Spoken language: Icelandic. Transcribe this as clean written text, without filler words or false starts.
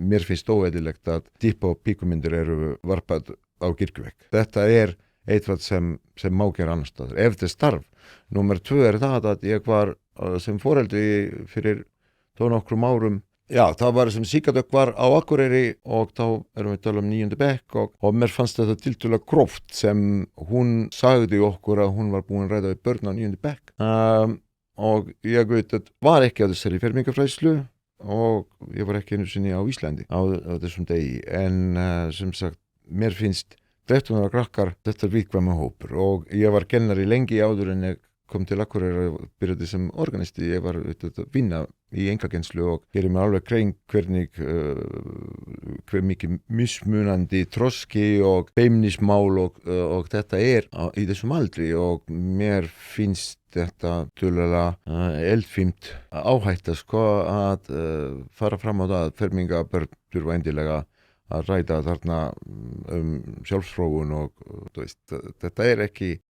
mér finnst óeðlilegt að típa og píkumyndir eru varpað á kirkjuvegg. Þetta eitthvað sem má gera annar staðar. Ef þetta er starf. Númer 2 það að ég var sem foreldri fyrir þó nokkrum árum. Já, það var sem Sigardök var á Akureyri og þá erum við tala 9. bekk og mér fannst þetta tiltölulega gróft sem hún sagði okkur að hún var búin að ræða við börn á 9. bekk. Og ég veit að var ekki á þessari fermingarfræðslu og ég var ekki einu sinni á Íslandi á þessum degi. En sem sagt, mér finnst 13 ára krakkar þetta viðkvæma hópur og ég var kennari lengi áður en ég kom til Akureyri og byrjaði sem organisti. Ég var að vinna í einkakenslu og gerir mér alveg grein hvernig hver mikið mismunandi þroski og feimnismál og þetta í þessum aldri og mér finnst þetta tölulega eldfimt áhætta að fara fram á það að fermingarbörn þurfa endilega að ræða þarna sjálfsfróun og þú veist, þetta ekki